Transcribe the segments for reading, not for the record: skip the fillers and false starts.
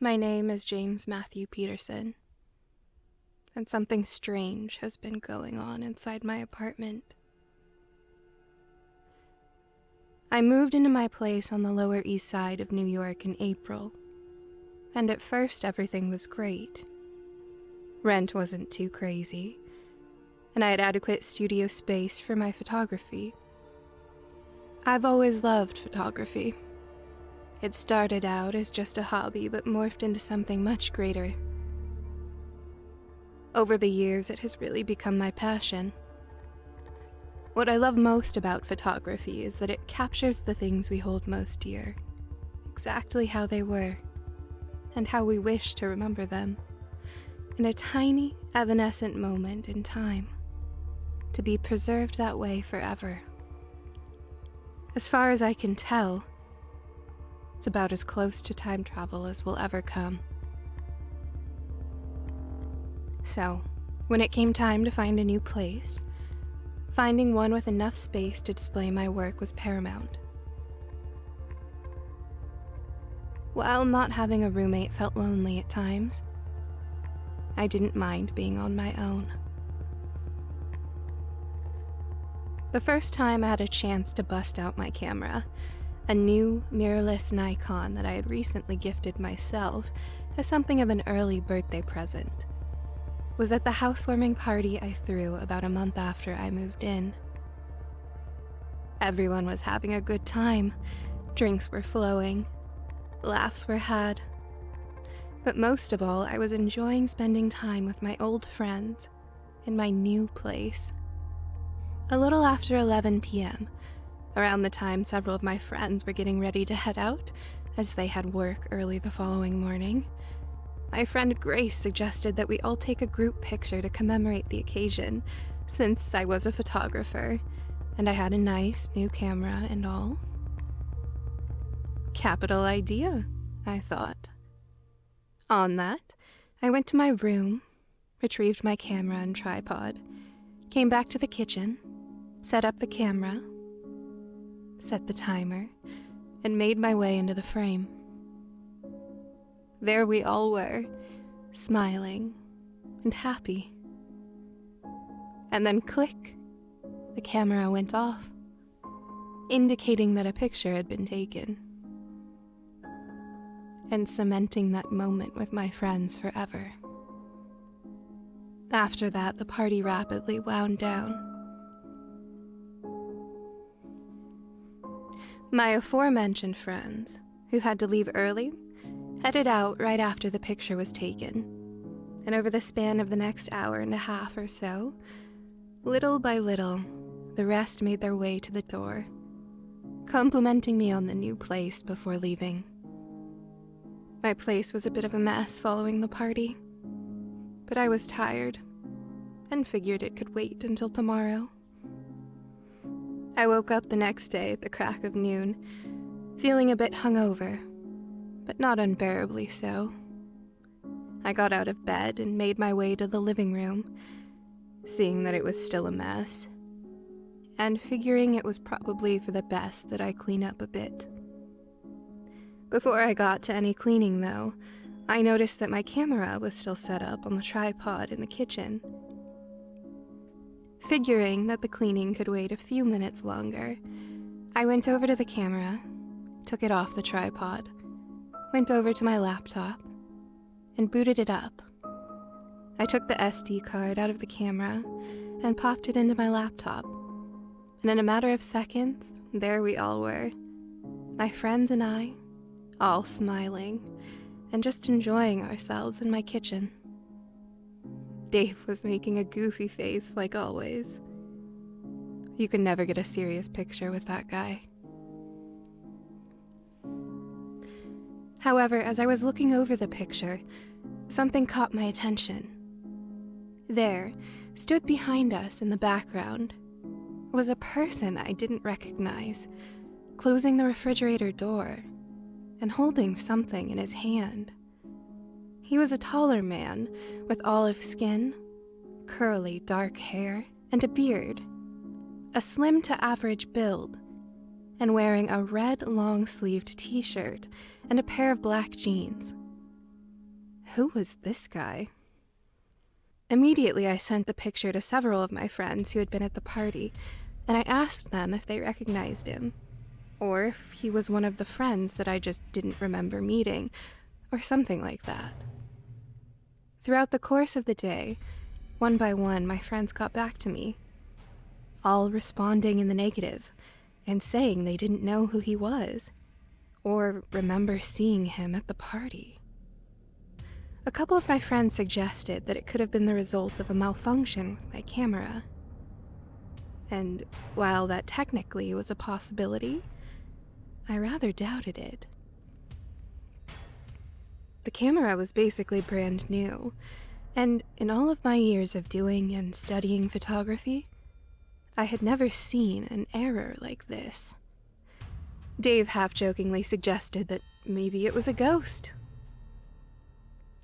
My name is James Matthew Peterson, and something strange has been going on inside my apartment. I moved into my place on the Lower East Side of New York in April, and at first everything was great. Rent wasn't too crazy, and I had adequate studio space for my photography. I've always loved photography. It started out as just a hobby, but morphed into something much greater. Over the years, it has really become my passion. What I love most about photography is that it captures the things we hold most dear, exactly how they were, and how we wish to remember them, in a tiny, evanescent moment in time, to be preserved that way forever. As far as I can tell, it's about as close to time travel as will ever come. So, when it came time to find a new place, finding one with enough space to display my work was paramount. While not having a roommate felt lonely at times, I didn't mind being on my own. The first time I had a chance to bust out my camera, a new mirrorless Nikon that I had recently gifted myself as something of an early birthday present, was at the housewarming party I threw about a month after I moved in. Everyone was having a good time, drinks were flowing, laughs were had, but most of all, I was enjoying spending time with my old friends in my new place. A little after 11 p.m., around the time several of my friends were getting ready to head out, as they had work early the following morning, my friend Grace suggested that we all take a group picture to commemorate the occasion, since I was a photographer, and I had a nice new camera and all. Capital idea, I thought. On that, I went to my room, retrieved my camera and tripod, came back to the kitchen, set up the camera, set the timer, and made my way into the frame. There we all were, smiling and happy. And then click, the camera went off, indicating that a picture had been taken, and cementing that moment with my friends forever. After that, the party rapidly wound down. My aforementioned friends, who had to leave early, headed out right after the picture was taken, and over the span of the next hour and a half or so, little by little, the rest made their way to the door, complimenting me on the new place before leaving. My place was a bit of a mess following the party, but I was tired and figured it could wait until tomorrow. I woke up the next day at the crack of noon, feeling a bit hungover, but not unbearably so. I got out of bed and made my way to the living room, seeing that it was still a mess, and figuring it was probably for the best that I clean up a bit. Before I got to any cleaning, though, I noticed that my camera was still set up on the tripod in the kitchen. Figuring that the cleaning could wait a few minutes longer, I went over to the camera, took it off the tripod, went over to my laptop, and booted it up. I took the SD card out of the camera and popped it into my laptop, and in a matter of seconds, there we all were, my friends and I, all smiling and just enjoying ourselves in my kitchen. Dave was making a goofy face like always. You could never get a serious picture with that guy. However, as I was looking over the picture, something caught my attention. There, stood behind us in the background, was a person I didn't recognize, closing the refrigerator door and holding something in his hand. He was a taller man with olive skin, curly dark hair, and a beard, a slim to average build, and wearing a red long-sleeved t-shirt and a pair of black jeans. Who was this guy? Immediately, I sent the picture to several of my friends who had been at the party, and I asked them if they recognized him, or if he was one of the friends that I just didn't remember meeting, or something like that. Throughout the course of the day, one by one, my friends got back to me, all responding in the negative, and saying they didn't know who he was, or remember seeing him at the party. A couple of my friends suggested that it could have been the result of a malfunction with my camera. And while that technically was a possibility, I rather doubted it. The camera was basically brand new, and in all of my years of doing and studying photography, I had never seen an error like this. Dave half-jokingly suggested that maybe it was a ghost.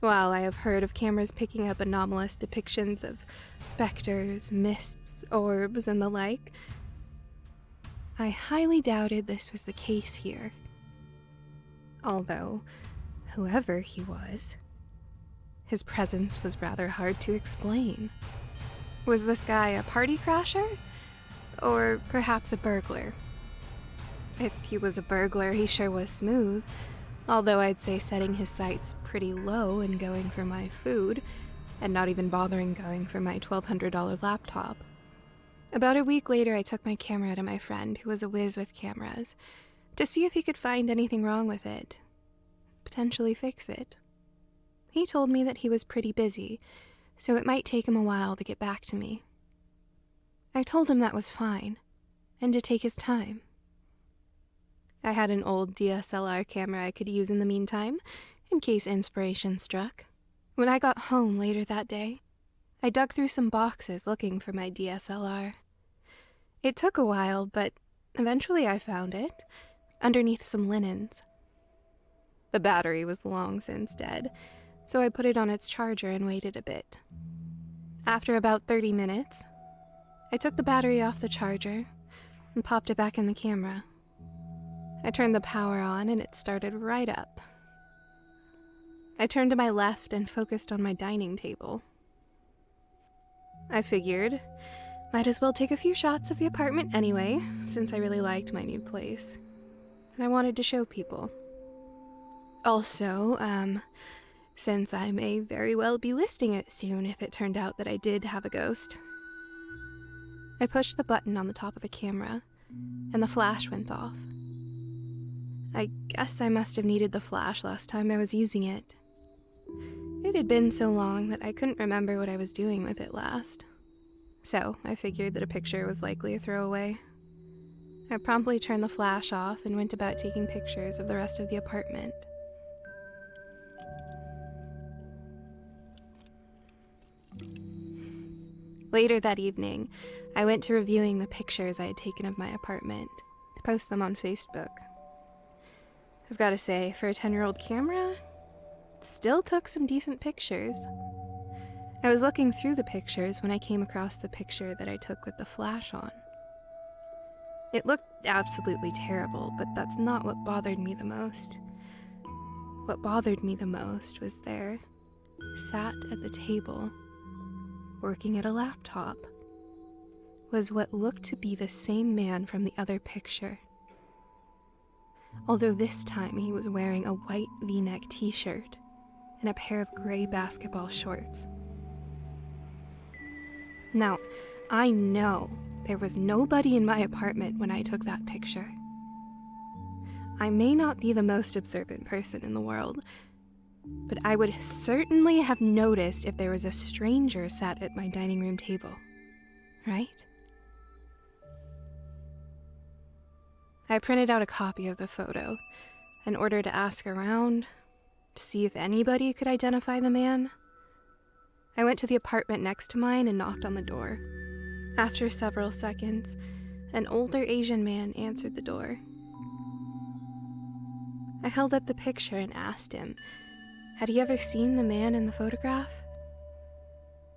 While I have heard of cameras picking up anomalous depictions of specters, mists, orbs, and the like, I highly doubted this was the case here. Although, whoever he was, his presence was rather hard to explain. Was this guy a party crasher? Or perhaps a burglar? If he was a burglar, he sure was smooth, although I'd say setting his sights pretty low and going for my food, and not even bothering going for my $1,200 laptop. About a week later, I took my camera to my friend, who was a whiz with cameras, to see if he could find anything wrong with it, potentially fix it. He told me that he was pretty busy, so it might take him a while to get back to me. I told him that was fine, and to take his time. I had an old DSLR camera I could use in the meantime, in case inspiration struck. When I got home later that day, I dug through some boxes looking for my DSLR. It took a while, but eventually I found it, underneath some linens. The battery was long since dead, so I put it on its charger and waited a bit. After about 30 minutes, I took the battery off the charger and popped it back in the camera. I turned the power on and it started right up. I turned to my left and focused on my dining table. I figured, might as well take a few shots of the apartment anyway, since I really liked my new place, and I wanted to show people. Also, since I may very well be listing it soon if it turned out that I did have a ghost. I pushed the button on the top of the camera, and the flash went off. I guess I must have needed the flash last time I was using it. It had been so long that I couldn't remember what I was doing with it last. So I figured that a picture was likely a throwaway. I promptly turned the flash off and went about taking pictures of the rest of the apartment. Later that evening, I went to reviewing the pictures I had taken of my apartment to post them on Facebook. I've got to say, for a 10-year-old camera, it still took some decent pictures. I was looking through the pictures when I came across the picture that I took with the flash on. It looked absolutely terrible, but that's not what bothered me the most. What bothered me the most was there, sat at the table, working at a laptop, was what looked to be the same man from the other picture. Although this time he was wearing a white V-neck t-shirt and a pair of gray basketball shorts. Now, I know there was nobody in my apartment when I took that picture. I may not be the most observant person in the world, but I would certainly have noticed if there was a stranger sat at my dining room table, right? I printed out a copy of the photo in order to ask around to see if anybody could identify the man. I went to the apartment next to mine and knocked on the door. After several seconds, an older Asian man answered the door. I held up the picture and asked him, had he ever seen the man in the photograph?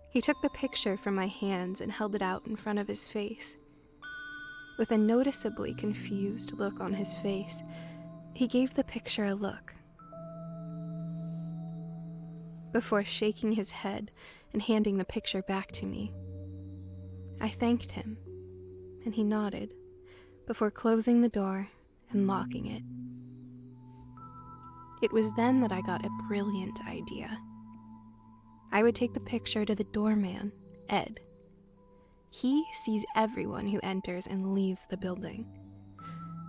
He took the picture from my hands and held it out in front of his face. With a noticeably confused look on his face, he gave the picture a look. before shaking his head and handing the picture back to me. I thanked him, and he nodded, before closing the door and locking it. It was then that I got a brilliant idea. I would take the picture to the doorman, Ed. He sees everyone who enters and leaves the building.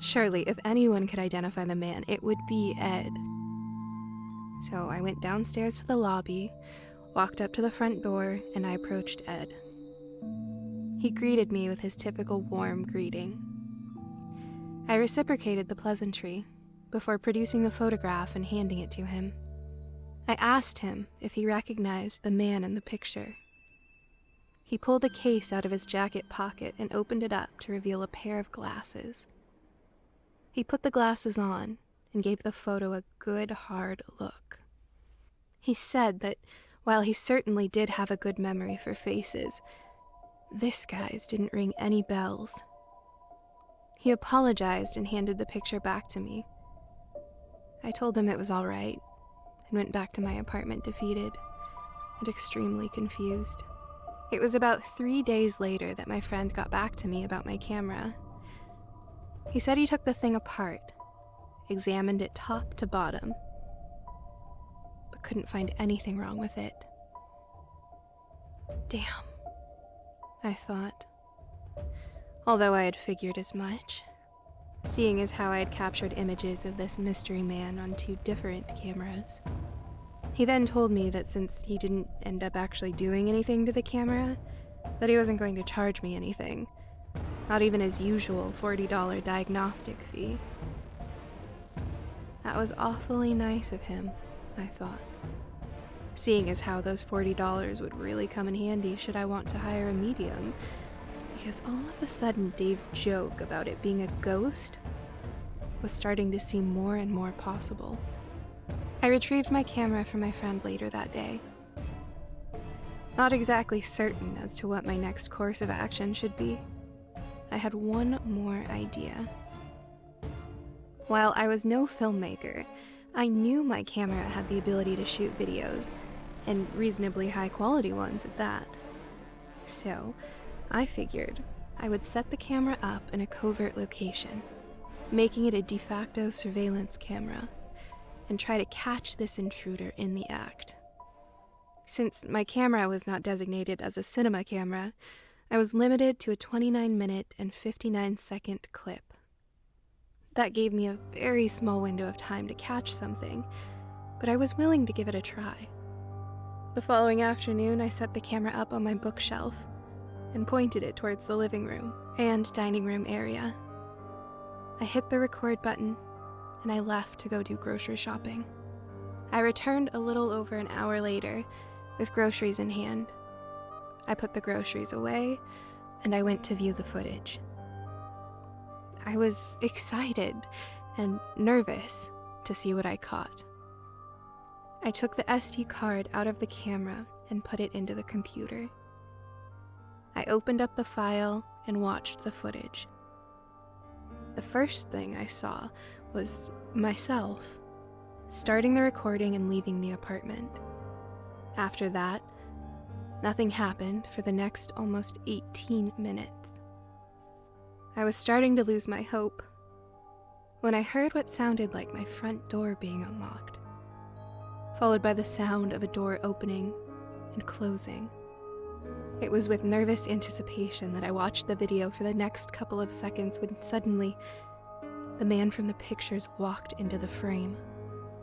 Surely, if anyone could identify the man, it would be Ed. So I went downstairs to the lobby, walked up to the front door, and I approached Ed. He greeted me with his typical warm greeting. I reciprocated the pleasantry before producing the photograph and handing it to him. I asked him if he recognized the man in the picture. He pulled a case out of his jacket pocket and opened it up to reveal a pair of glasses. He put the glasses on and gave the photo a good, hard look. He said that while he certainly did have a good memory for faces, this guy's didn't ring any bells. He apologized and handed the picture back to me. I told him it was all right and went back to my apartment defeated and extremely confused. It was about 3 days later that my friend got back to me about my camera. He said he took the thing apart, examined it top to bottom, but couldn't find anything wrong with it. Damn, I thought. Although I had figured as much, seeing as how I had captured images of this mystery man on 2 different cameras. He then told me that since he didn't end up actually doing anything to the camera, that he wasn't going to charge me anything, not even his usual $40 diagnostic fee. That was awfully nice of him, I thought, seeing as how those $40 would really come in handy should I want to hire a medium, because all of a sudden Dave's joke about it being a ghost was starting to seem more and more possible. I retrieved my camera from my friend later that day. Not exactly certain as to what my next course of action should be, I had one more idea. While I was no filmmaker, I knew my camera had the ability to shoot videos, and reasonably high quality ones at that. So, I figured I would set the camera up in a covert location, making it a de facto surveillance camera, and try to catch this intruder in the act. Since my camera was not designated as a cinema camera, I was limited to a 29-minute and 59-second clip. That gave me a very small window of time to catch something, but I was willing to give it a try. The following afternoon, I set the camera up on my bookshelf and pointed it towards the living room and dining room area. I hit the record button, and I left to go do grocery shopping. I returned a little over an hour later with groceries in hand. I put the groceries away, and I went to view the footage. I was excited and nervous to see what I caught. I took the SD card out of the camera and put it into the computer. I opened up the file and watched the footage. The first thing I saw was myself, starting the recording and leaving the apartment. After that, nothing happened for the next almost 18 minutes. I was starting to lose my hope when I heard what sounded like my front door being unlocked, followed by the sound of a door opening and closing. It was with nervous anticipation that I watched the video for the next couple of seconds when suddenly the man from the pictures walked into the frame.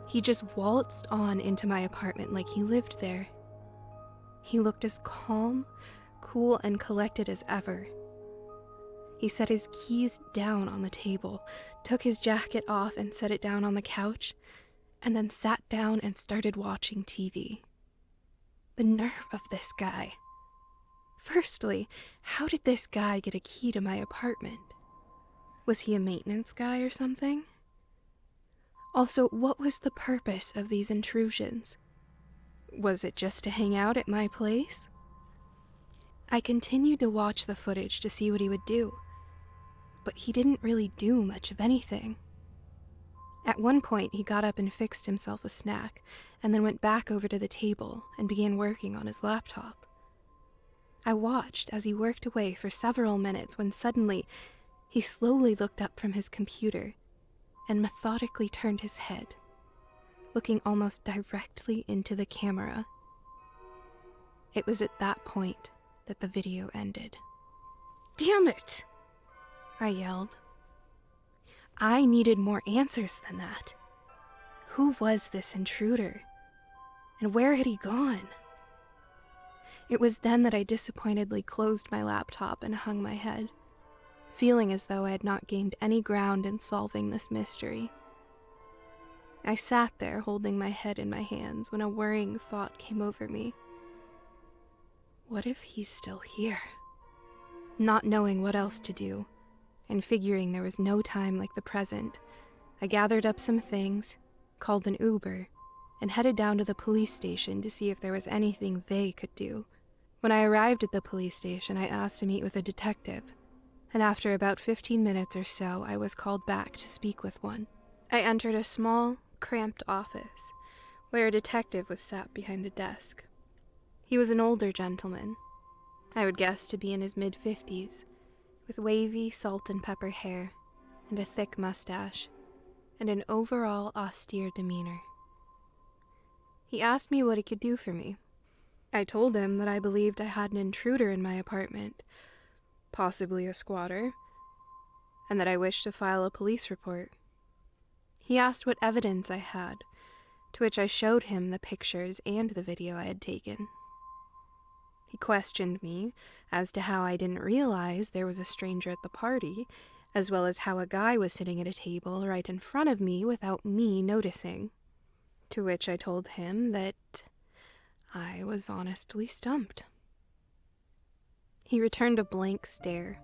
He just waltzed on into my apartment like he lived there. He looked as calm, cool, and collected as ever. He set his keys down on the table, took his jacket off and set it down on the couch, and then sat down and started watching TV. The nerve of this guy. Firstly, how did this guy get a key to my apartment? Was he a maintenance guy or something? Also, what was the purpose of these intrusions? Was it just to hang out at my place? I continued to watch the footage to see what he would do, but he didn't really do much of anything. At one point, he got up and fixed himself a snack, and then went back over to the table and began working on his laptop. I watched as he worked away for several minutes when suddenly he slowly looked up from his computer and methodically turned his head, looking almost directly into the camera. It was at that point that the video ended. "Damn it!" I yelled. I needed more answers than that. Who was this intruder? And where had he gone? It was then that I disappointedly closed my laptop and hung my head, feeling as though I had not gained any ground in solving this mystery. I sat there holding my head in my hands when a worrying thought came over me. What if he's still here? Not knowing what else to do, and figuring there was no time like the present, I gathered up some things, called an Uber, and headed down to the police station to see if there was anything they could do. When I arrived at the police station, I asked to meet with a detective, and after about 15 minutes or so, I was called back to speak with one. I entered a small, cramped office, where a detective was sat behind a desk. He was an older gentleman, I would guess to be in his mid-50s, with wavy salt and pepper hair, and a thick mustache, and an overall austere demeanor. He asked me what he could do for me. I told him that I believed I had an intruder in my apartment, possibly a squatter, and that I wished to file a police report. He asked what evidence I had, to which I showed him the pictures and the video I had taken. He questioned me as to how I didn't realize there was a stranger at the party, as well as how a guy was sitting at a table right in front of me without me noticing. To which I told him that I was honestly stumped. He returned a blank stare,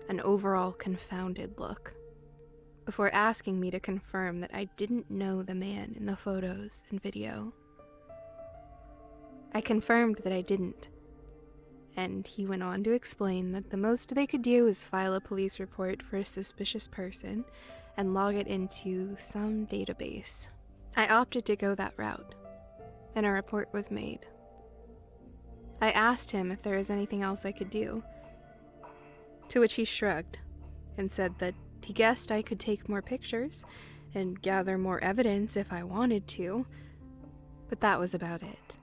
an overall confounded look, before asking me to confirm that I didn't know the man in the photos and video. I confirmed that I didn't, and he went on to explain that the most they could do is file a police report for a suspicious person and log it into some database. I opted to go that route, and a report was made. I asked him if there was anything else I could do, to which he shrugged and said that he guessed I could take more pictures and gather more evidence if I wanted to, but that was about it.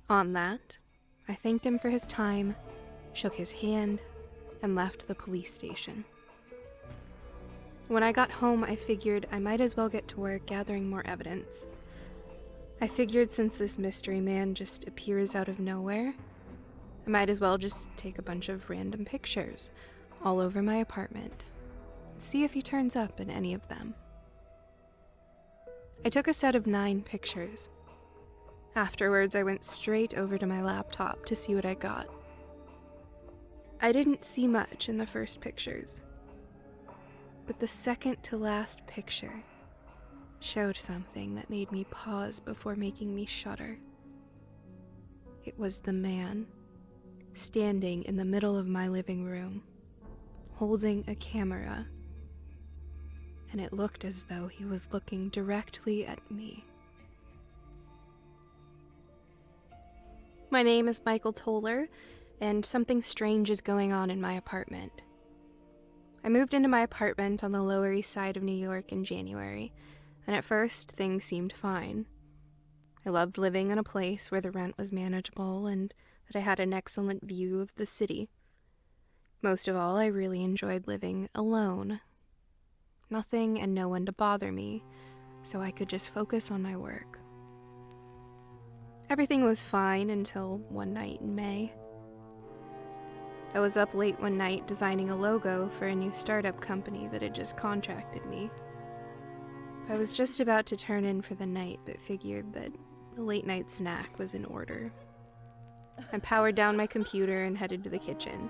On that, I thanked him for his time, shook his hand, and left the police station. When I got home, I figured I might as well get to work gathering more evidence. I figured since this mystery man just appears out of nowhere, I might as well just take a bunch of random pictures all over my apartment, see if he turns up in any of them. I took a set of 9 pictures. Afterwards, I went straight over to my laptop to see what I got. I didn't see much in the first pictures, but the second to last picture showed something that made me pause before making me shudder. It was the man standing in the middle of my living room, holding a camera, and it looked as though he was looking directly at me. My name is Michael Toller, and something strange is going on in my apartment. I moved into my apartment on the Lower East Side of New York in January, and at first things seemed fine. I loved living in a place where the rent was manageable and that I had an excellent view of the city. Most of all, I really enjoyed living alone. Nothing and no one to bother me, so I could just focus on my work. Everything was fine until one night in May. I was up late one night designing a logo for a new startup company that had just contracted me. I was just about to turn in for the night, but figured that a late night snack was in order. I powered down my computer and headed to the kitchen.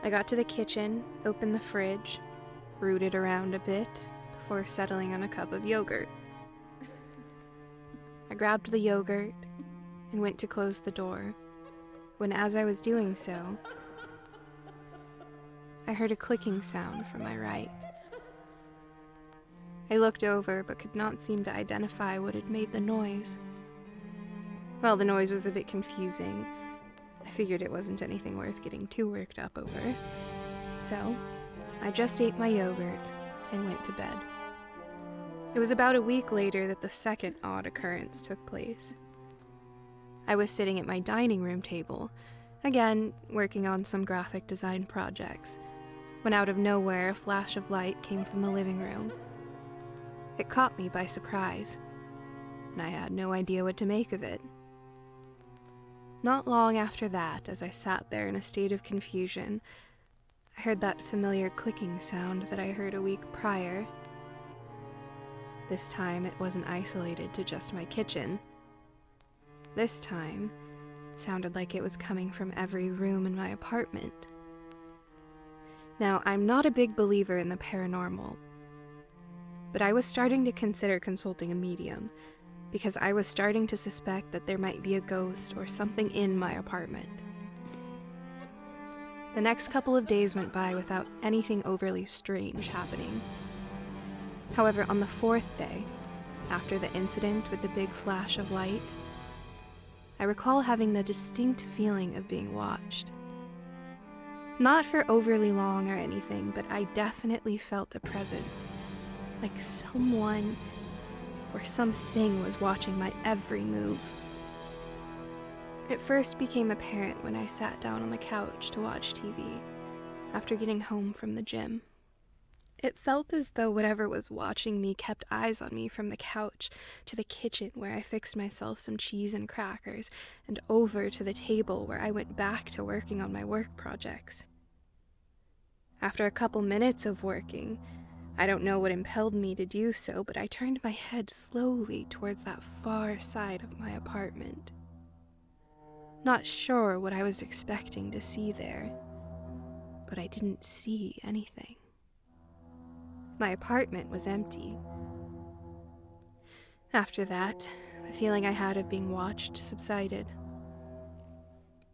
I got to the kitchen, opened the fridge, rooted around a bit before settling on a cup of yogurt. I grabbed the yogurt and went to close the door, when as I was doing so, I heard a clicking sound from my right. I looked over but could not seem to identify what had made the noise. Well, the noise was a bit confusing. I figured it wasn't anything worth getting too worked up over. So, I just ate my yogurt and went to bed. It was about a week later that the second odd occurrence took place. I was sitting at my dining room table, again working on some graphic design projects, when out of nowhere a flash of light came from the living room. It caught me by surprise, and I had no idea what to make of it. Not long after that, as I sat there in a state of confusion, I heard that familiar clicking sound that I heard a week prior. This time it wasn't isolated to just my kitchen. This time, it sounded like it was coming from every room in my apartment. Now, I'm not a big believer in the paranormal, but I was starting to consider consulting a medium because I was starting to suspect that there might be a ghost or something in my apartment. The next couple of days went by without anything overly strange happening. However, on the fourth day, after the incident with the big flash of light, I recall having the distinct feeling of being watched. Not for overly long or anything, but I definitely felt a presence, like someone or something was watching my every move. It first became apparent when I sat down on the couch to watch TV after getting home from the gym. It felt as though whatever was watching me kept eyes on me from the couch to the kitchen where I fixed myself some cheese and crackers and over to the table where I went back to working on my work projects. After a couple minutes of working, I don't know what impelled me to do so, but I turned my head slowly towards that far side of my apartment. Not sure what I was expecting to see there, but I didn't see anything. My apartment was empty. After that, the feeling I had of being watched subsided.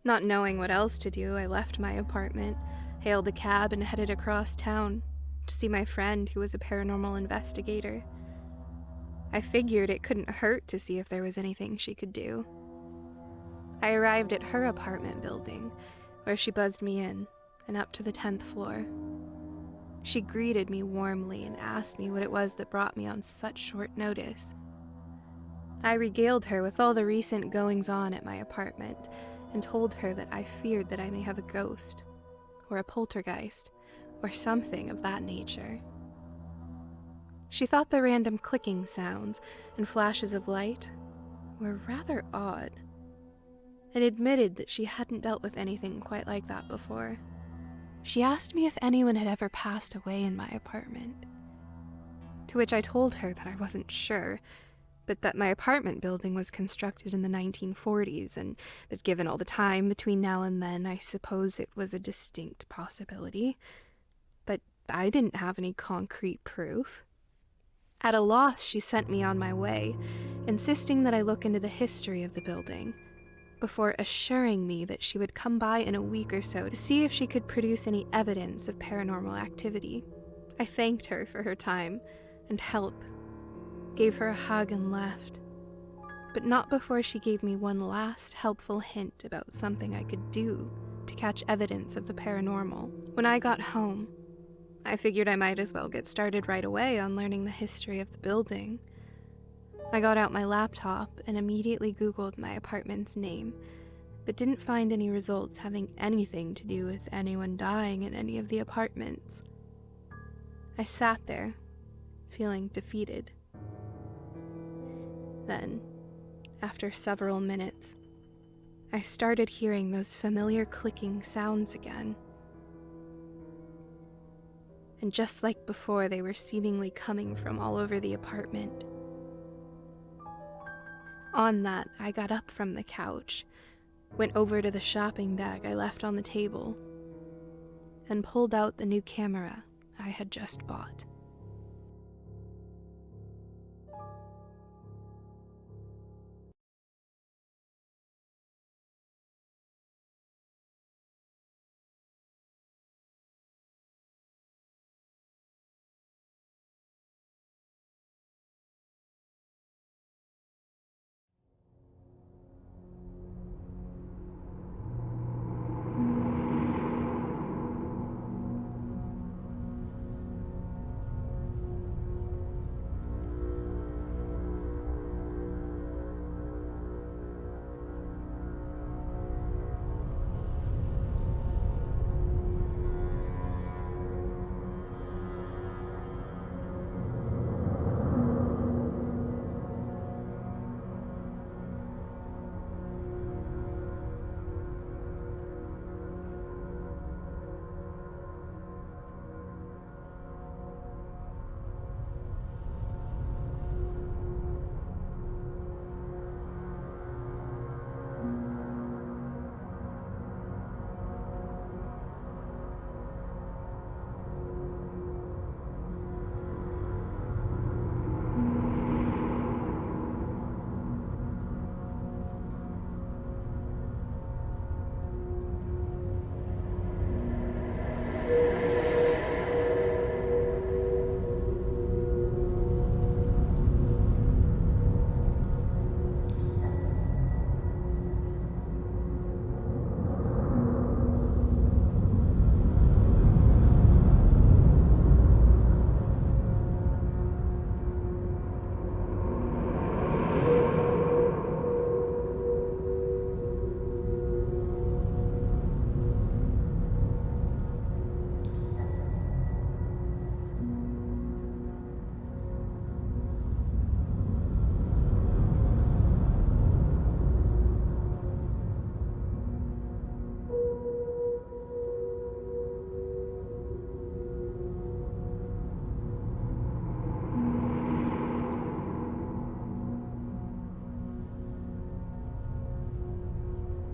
Not knowing what else to do, I left my apartment, hailed a cab, and headed across town to see my friend who was a paranormal investigator. I figured it couldn't hurt to see if there was anything she could do. I arrived at her apartment building, where she buzzed me in and up to the 10th floor. She greeted me warmly and asked me what it was that brought me on such short notice. I regaled her with all the recent goings-on at my apartment and told her that I feared that I may have a ghost, or a poltergeist, or something of that nature. She thought the random clicking sounds and flashes of light were rather odd, and admitted that she hadn't dealt with anything quite like that before. She asked me if anyone had ever passed away in my apartment, to which I told her that I wasn't sure, but that my apartment building was constructed in the 1940s, and that given all the time between now and then, I suppose it was a distinct possibility. But I didn't have any concrete proof. At a loss, she sent me on my way, insisting that I look into the history of the building, before assuring me that she would come by in a week or so to see if she could produce any evidence of paranormal activity. I thanked her for her time and help, gave her a hug and left, but not before she gave me one last helpful hint about something I could do to catch evidence of the paranormal. When I got home, I figured I might as well get started right away on learning the history of the building. I got out my laptop and immediately Googled my apartment's name, but didn't find any results having anything to do with anyone dying in any of the apartments. I sat there, feeling defeated. Then, after several minutes, I started hearing those familiar clicking sounds again. And just like before, they were seemingly coming from all over the apartment. On that, I got up from the couch, went over to the shopping bag I left on the table, and pulled out the new camera I had just bought.